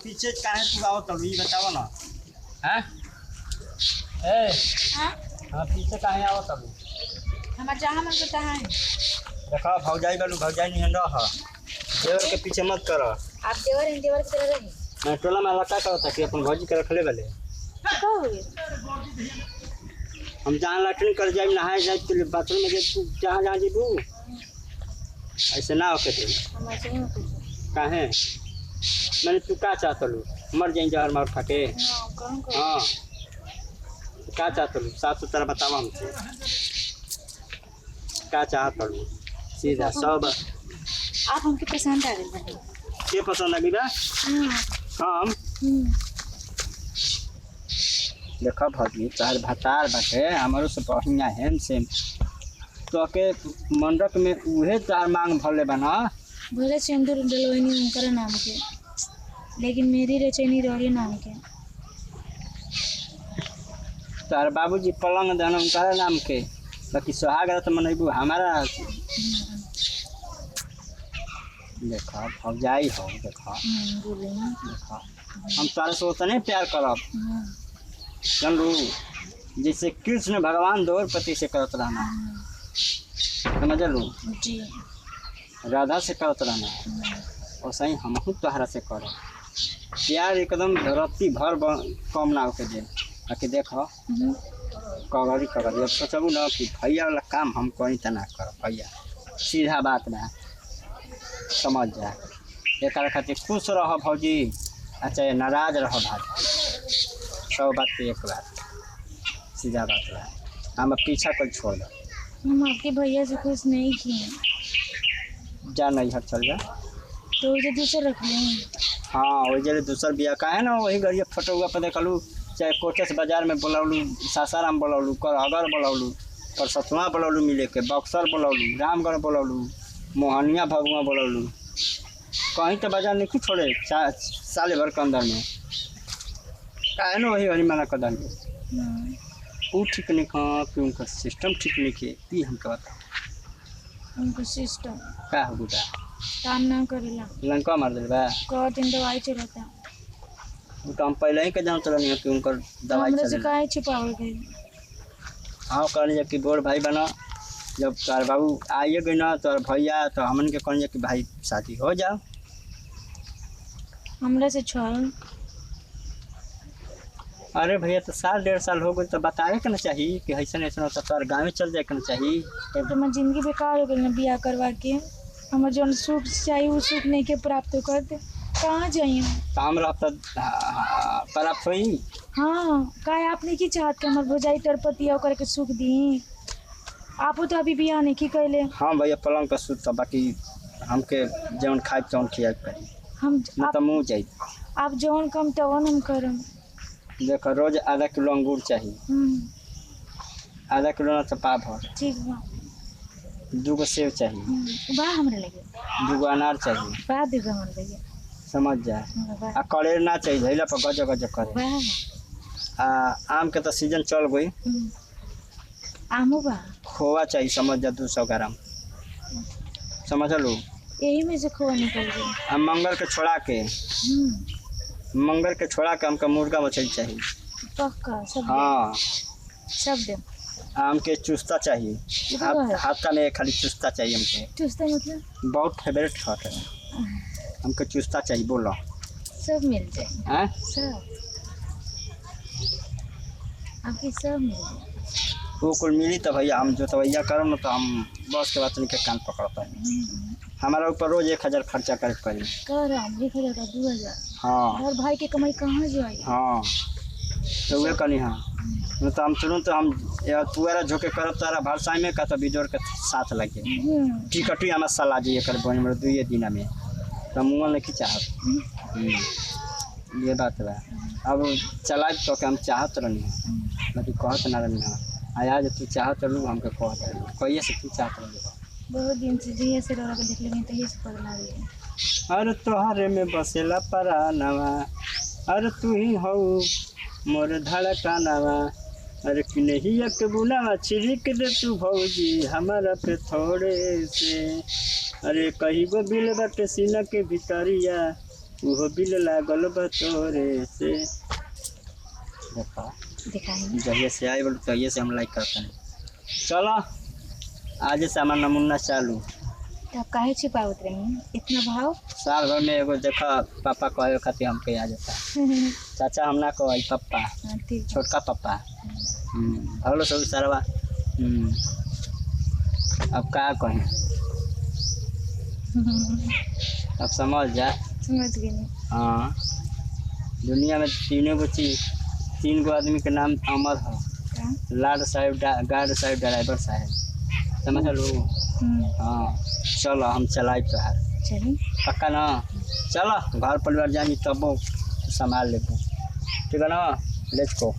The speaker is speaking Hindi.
पीछे काहे तू आओ तब ये बताओ ना। हैं ए हाँ हां पीछे काहे आओ तब। हमार जहाँ मन करता है। देखो भौजाई बालू भौजाई नहीं रह देवर के पीछे मत कर। आप देवर हैं, देवर की तरह रही मैं टोला में लका करता कि अपन भौजी के रखले वाले का हो गया। हम जहाँ लैट्रिन कर जाए नहाए जाए तो बाथरूम में तू जहाँ जहाँ जीबू ऐसे ना होके दे हम ऐसे नहीं कुछ काहे मैंने तू का चाहत लू मर जाए जहर मार खा के। ना कौन को हाँ का चाहत लू साफ सुथरा बतावा हमसे का चाहत लू सीधा सब। आप हमके पसंद आ गए बने। के पसंद लगी बा हम देखो भौजी चार भतार बाटे हमारो से बढ़िया है सेम तो के मंडप में उहे चार मांग भले बना भले सिंदूर डलवानी उनकर नाम के, लेकिन मेरी रचनी रोरी नाम के। तार बाबूजी पलंग देना उनका नाम के बाकी सुहाग तो मनैबू हमारा। देखो भौजाई हो देखो देखो हम तारे से उतने प्यार करब जानलू जैसे कृष्ण भगवान द्रौपदी से करत रहना समझलू जी राधा से करत रहना वैसे ही हमहू तोहरा से करब प्यार एकदम धरती भर कम ना होके दे बाकी देखो कगरी कगरी अब सोचबू ना कि भैया वाला काम हम कहीं तना करब भैया सीधा बात बा समझ जा एक खातिर खुश रह भौजी आ चाहे नाराज रह भाई सब बात पे एक बात सीधा बात है हम पीछा कर छोड़ दो। हम आपके भैया से खुश नहीं किए जा नहीं हट चल जा तो मुझे दूसरा रख लें। हाँ वही जगह दूसर बिया का है ना वही गड़िया फोटोआ पर देखलू चाहे कोचस बाजार में बोलौलू सासाराम बोलौलू करहगर बोलौलू परसतुआ बोलौलू मिले के बक्सर बोलौलू रामगढ़ बोलौलू मोहनिया भगुआ बोलौलू कहीं तो बाजार नहीं छोड़े साले भर के अंदर में काहे ना वही हरिमाना कदम वो ठीक नहीं हाँ कि उनका सिस्टम ठीक नहीं है कि हमके बताओ उनको सिस्टम का हो गुटा काम ना करेला लंका मार दिल बा कह दिन दवाई चलाता वो तो हम पहले ही के जानते रहनी कि उनका दवाई हमरा से चले काहे छिपावल गई। हाँ कहनी जब कि बोर भाई बना जब तार बाबू आइए गई ना तो भैया तो हमन के कहनी कि भाई शादी हो जाओ हमरा से छोड़। अरे भैया तो साल डेढ़ साल हो गए तो बतावे के ना चाहिए कि ऐसा ऐसा होता तो गाँव में चल जाए के ना चाहिए। तब तो मैं जिंदगी बेकार हो गई ना बियाह करवा के हमारे जो सुख चाहिए वो सुख नहीं के प्राप्त करते कहाँ जाइए काम रहता प्राप्त हुई। हाँ काहे आपने की चाहत के हमारे भौजाई तरपति होकर के सुख दी आप तो अभी बियाह नहीं की कैले। हाँ भैया पलंग पर सुत बाकी हमके जौन खाए तौन खिया करी हम न तो मुँह जाए आप जौन कम तवन हम करम। देखो रोज आधा किलो अंगूर चाहिए आधा किलो ना तो पाव भर ठीक बा 2 सेब चाहिए बा हमरे लगे 2 अनार चाहिए बा देगा हमरे लगे समझ जा बा आ करेर ना चाहिए धैला पर गज गज करे बा आम के तो सीजन चल गई आमो बा खोवा चाहिए समझ जा 200 ग्राम समझ लो यही में से खोआ निकल गई। हम मंगल के छोड़ा के हमका मुर्गा मछली चाहिए पक्का सब हाँ सब दे। आम के चुस्ता चाहिए हाथ में खाली चुस्ता चाहिए हमके चुस्ता मतलब बहुत फेवरेट है हमको चुस्ता चाहिए बोलो सब मिल जाए हैं सब आपकी सब मिल जाए वो कुल मिली तो भैया हम जो तवैया करो ना तो हम बस के बाद के कान पकड़ पाए हमारा ऊपर रोज 1000 खर्चा करे पड़ी कर हम 1000 का 2000 हाँ और भाई के कमाई कहाँ जाए। हाँ तो वे कनी हाँ न तो हम तुरंत हम तुअरा झोंके करब तारा भरसाई में का तो बिजोर के साथ लगे टिकटी हमारा सला जी कर बन मेरे 2 दिन में तो मुँह नहीं चाहत ये बात बा अब चला तो हम चाहत रहनी बाकी कहत ना रहनी आज तू चाहत रहू हमके कहत रही कहिए से तू चाहत रही बहुत दिन से जिया से रह के देख लेनी तो ये से पगला गई। अरे तोहरे में बसेला परानवा अरे तू ही हो मोर धड़कनवा अरे कि नहीं एक बुनावा छिड़क दे तू भौजी हमारा पे थोड़े से अरे कहीं गो बिल बाटे सीना के भितरिया उहो बिल लागल बा तोरे से। देखा दिखाएंगे। जहिया से आए बोलो तहिया से हम लाइक करते हैं। चलो आज से हमारा नमूना चालू। तो आप काहे छिपावत रही इतना भाव? साल भर में एगो देखा पापा कहे खातिर हमके आ जाता। चाचा हम ना कहे पप्पा, हाँ, ठीक है। छोटका पप्पा। भगलो सब सारा। अब का कहें, अब समझ जा। समझ गई। हाँ, दुनिया में तीन गो आदमी के नाम अमर है। क्या? गार्ड साहब ड्राइवर साहब, समझ लो। हाँ चलो हम चलाई तो है। चलिए। पक्का ना? चलो घर परिवार जानी तब संभाल लेते, ठीक है ना? Let's go.